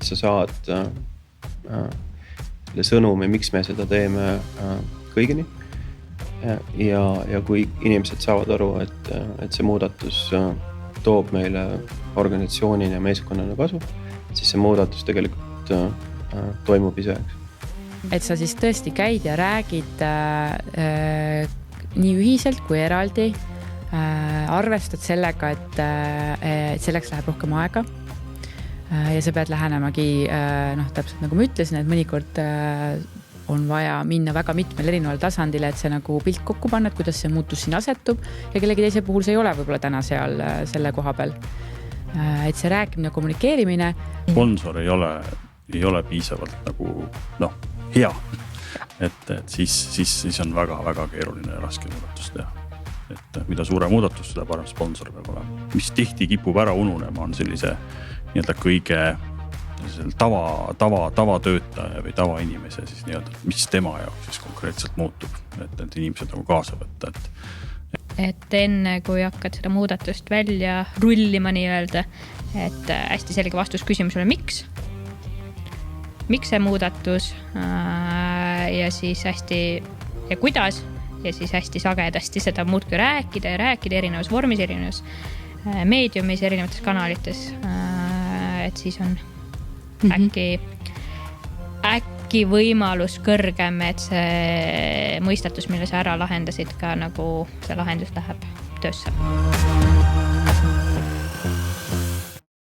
sa saad selle sõnumi, miks me seda teeme kõigini. Ja kui inimesed saavad aru, et see muudatus toob meile organisatsioonina ja meeskonnana kasu, siis see muudatus tegelikult toimub ise. Et sa siis tõesti käid ja räägid nii ühiselt kui eraldi, arvestad sellega, et selleks läheb rohkem aega ja sa pead lähenemagi, täpselt nagu ma ütlesin, et mõnikord on vaja minna väga mitmel erineval tasandile, et see nagu pilt kokku panna, et kuidas see muutus siin asetub ja kellegi teise puhul see ei ole võib-olla täna seal selle koha peal. Et see rääkimine, kommunikeerimine. Sponsor ei ole piisavalt nagu hea, et siis on väga-väga keeruline ja raske muudatus teha. Et mida suure muudatus, seda parem sponsor peab olema. Mis tihti kipub ära ununema, on sellise kõige tavatöötaja või tavainimese, siis mis tema jaoks siis konkreetselt muutub, et need inimesed nagu kaasa võtta. Et enne, kui hakkad seda muudatust välja rullima nii öelda, et hästi selge vastus küsimusele, miks see muudatus ja siis hästi ja kuidas ja siis hästi sagedasti seda muudki rääkida erinevas vormis, erinevas meediumis, erinevates kanalites, et siis on äkki võimalus kõrgem, et see mõistatus, mille sa ära lahendasid ka nagu see lahendus läheb töösse.